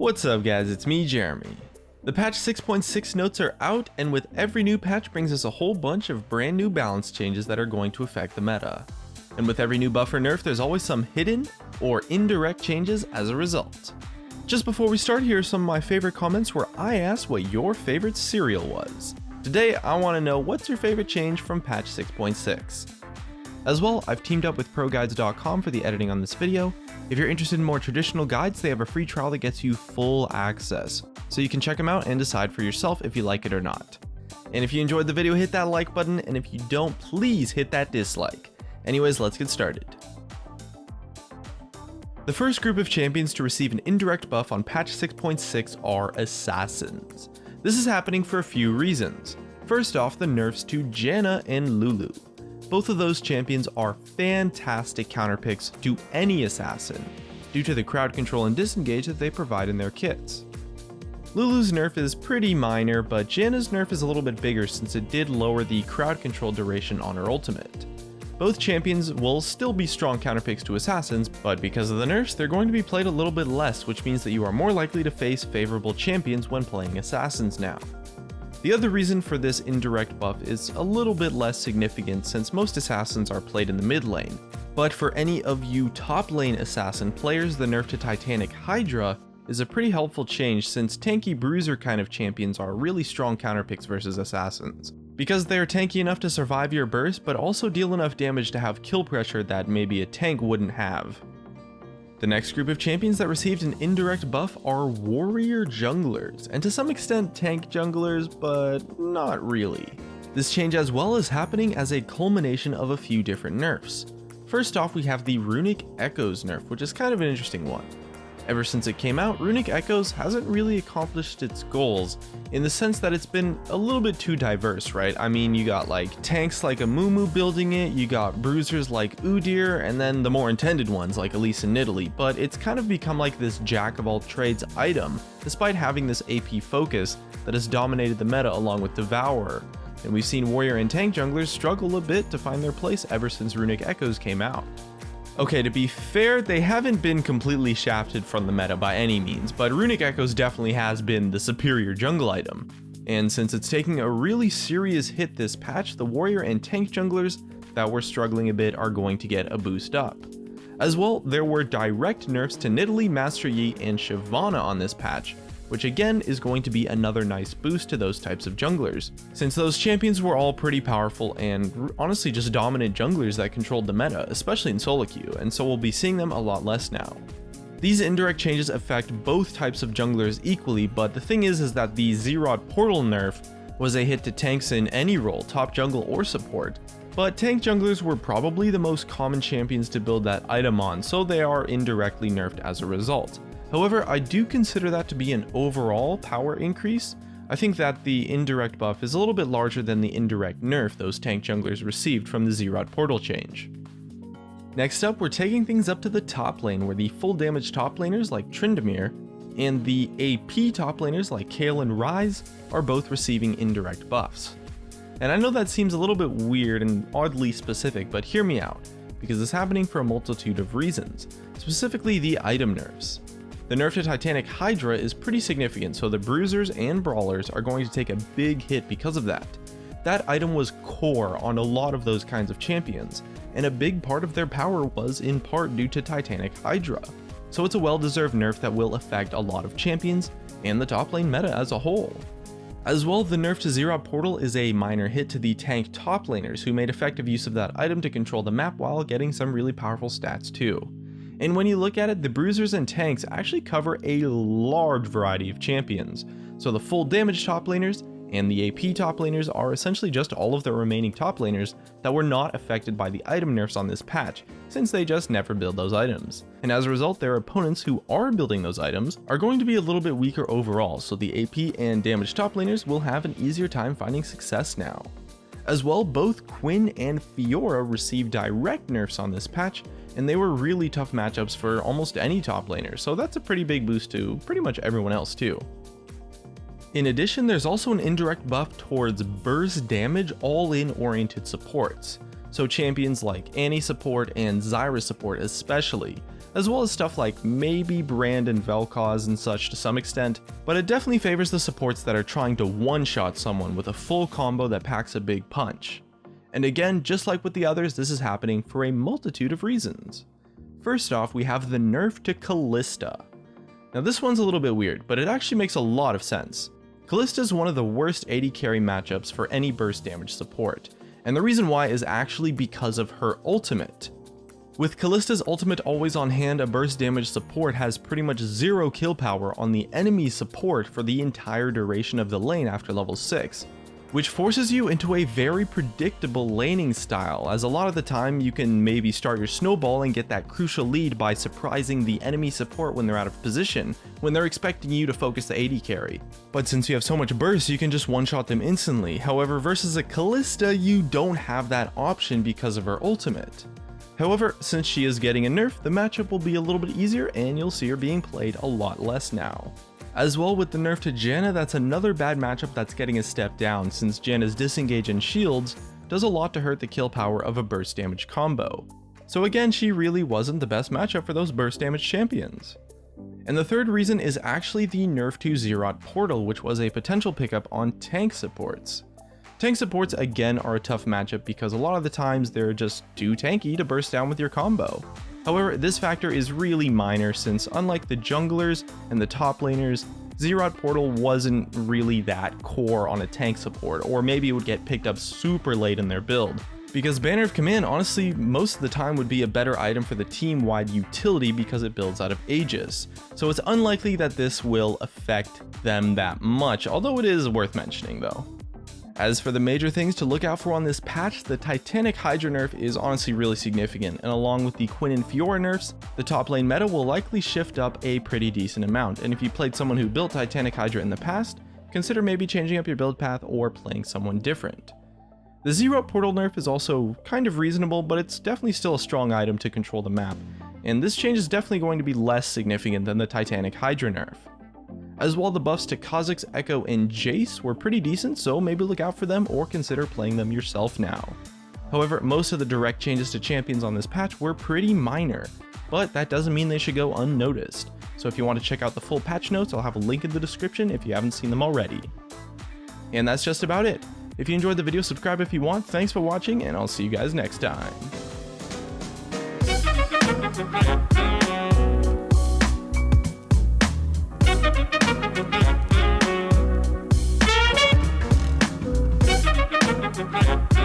What's up guys, it's me, Jeremy. The patch 6.6 notes are out, and with every new patch brings us a whole bunch of brand new balance changes that are going to affect the meta. And with every new buff or nerf, there's always some hidden or indirect changes as a result. Just before we start, here are some of my favorite comments where I asked what your favorite cereal was. Today, I want to know what's your favorite change from patch 6.6. As well, I've teamed up with ProGuides.com for the editing on this video. If you're interested in more traditional guides, they have a free trial that gets you full access, so you can check them out and decide for yourself if you like it or not. And if you enjoyed the video, hit that like button, and if you don't, please hit that dislike. Anyways, let's get started. The first group of champions to receive an indirect buff on patch 6.6 are assassins. This is happening for a few reasons. First off, the nerfs to Janna and Lulu. Both of those champions are fantastic counterpicks to any assassin, due to the crowd control and disengage that they provide in their kits. Lulu's nerf is pretty minor, but Janna's nerf is a little bit bigger since it did lower the crowd control duration on her ultimate. Both champions will still be strong counterpicks to assassins, but because of the nerfs, they're going to be played a little bit less, which means that you are more likely to face favorable champions when playing assassins now. The other reason for this indirect buff is a little bit less significant since most assassins are played in the mid lane, but for any of you top lane assassin players, the nerf to Titanic Hydra is a pretty helpful change since tanky bruiser kind of champions are really strong counterpicks versus assassins, because they are tanky enough to survive your burst but also deal enough damage to have kill pressure that maybe a tank wouldn't have. The next group of champions that received an indirect buff are warrior junglers, and to some extent tank junglers, but not really. This change as well is happening as a culmination of a few different nerfs. First off, we have the Runic Echoes nerf, which is kind of an interesting one. Ever since it came out, Runic Echoes hasn't really accomplished its goals, in the sense that it's been a little bit too diverse, right? I mean, you got like tanks like Amumu building it, you got bruisers like Udyr, and then the more intended ones like Elise and Nidalee, but it's kind of become like this jack of all trades item, despite having this AP focus that has dominated the meta along with Devourer. And we've seen warrior and tank junglers struggle a bit to find their place ever since Runic Echoes came out. Okay, to be fair, they haven't been completely shafted from the meta by any means, but Runic Echoes definitely has been the superior jungle item. And since it's taking a really serious hit this patch, the warrior and tank junglers that were struggling a bit are going to get a boost up. As well, there were direct nerfs to Nidalee, Master Yi, and Shyvana on this patch, which again is going to be another nice boost to those types of junglers, since those champions were all pretty powerful and honestly just dominant junglers that controlled the meta, especially in solo queue, and so we'll be seeing them a lot less now. These indirect changes affect both types of junglers equally, but the thing is that the Xerath portal nerf was a hit to tanks in any role, top jungle or support, but tank junglers were probably the most common champions to build that item on, so they are indirectly nerfed as a result. However, I do consider that to be an overall power increase. I think that the indirect buff is a little bit larger than the indirect nerf those tank junglers received from the Xerath portal change. Next up, we're taking things up to the top lane, where the full damage top laners like Tryndamere and the AP top laners like Kayle and Ryze are both receiving indirect buffs. And I know that seems a little bit weird and oddly specific, but hear me out, because it's happening for a multitude of reasons, specifically the item nerfs. The nerf to Titanic Hydra is pretty significant, so the bruisers and brawlers are going to take a big hit because of that. That item was core on a lot of those kinds of champions, and a big part of their power was in part due to Titanic Hydra. So it's a well-deserved nerf that will affect a lot of champions and the top lane meta as a whole. As well, the nerf to Xerath portal is a minor hit to the tank top laners who made effective use of that item to control the map while getting some really powerful stats too. And when you look at it, the bruisers and tanks actually cover a large variety of champions, so the full damage top laners and the AP top laners are essentially just all of the remaining top laners that were not affected by the item nerfs on this patch, since they just never build those items. And as a result, their opponents who are building those items are going to be a little bit weaker overall, so the AP and damage top laners will have an easier time finding success now. As well, both Quinn and Fiora received direct nerfs on this patch, and they were really tough matchups for almost any top laner, so that's a pretty big boost to pretty much everyone else too. In addition, there's also an indirect buff towards burst damage all-in oriented supports, so champions like Annie support and Zyra support especially as well as stuff like maybe Brand and Vel'Koz and such to some extent, but it definitely favors the supports that are trying to one-shot someone with a full combo that packs a big punch. And again, just like with the others, this is happening for a multitude of reasons. First off, we have the nerf to Kalista. Now this one's a little bit weird, but it actually makes a lot of sense. Kalista is one of the worst AD carry matchups for any burst damage support, and the reason why is actually because of her ultimate. With Kalista's ultimate always on hand, a burst damage support has pretty much zero kill power on the enemy support for the entire duration of the lane after level 6, which forces you into a very predictable laning style, as a lot of the time you can maybe start your snowball and get that crucial lead by surprising the enemy support when they're out of position, when they're expecting you to focus the AD carry. But since you have so much burst, you can just one-shot them instantly. However, versus a Kalista, you don't have that option because of her ultimate. However, since she is getting a nerf, the matchup will be a little bit easier and you'll see her being played a lot less now. As well, with the nerf to Janna, that's another bad matchup that's getting a step down, since Janna's disengage and shields does a lot to hurt the kill power of a burst damage combo. So again, she really wasn't the best matchup for those burst damage champions. And the third reason is actually the nerf to Xerath Portal, which was a potential pickup on tank supports. Tank supports again are a tough matchup because a lot of the times they're just too tanky to burst down with your combo. However, this factor is really minor, since unlike the junglers and the top laners, Xerath Portal wasn't really that core on a tank support, or maybe it would get picked up super late in their build. Because Banner of Command honestly most of the time would be a better item for the team-wide utility because it builds out of Aegis, so it's unlikely that this will affect them that much, although it is worth mentioning though. As for the major things to look out for on this patch, the Titanic Hydra nerf is honestly really significant, and along with the Quinn and Fiora nerfs, the top lane meta will likely shift up a pretty decent amount, and if you played someone who built Titanic Hydra in the past, consider maybe changing up your build path or playing someone different. The Xerath Portal nerf is also kind of reasonable, but it's definitely still a strong item to control the map, and this change is definitely going to be less significant than the Titanic Hydra nerf. As well, the buffs to Kha'Zix, Echo, and Jace were pretty decent, so maybe look out for them or consider playing them yourself now. However, most of the direct changes to champions on this patch were pretty minor, but that doesn't mean they should go unnoticed. So if you want to check out the full patch notes, I'll have a link in the description if you haven't seen them already. And that's just about it. If you enjoyed the video, subscribe if you want. Thanks for watching, and I'll see you guys next time. We'll be right back.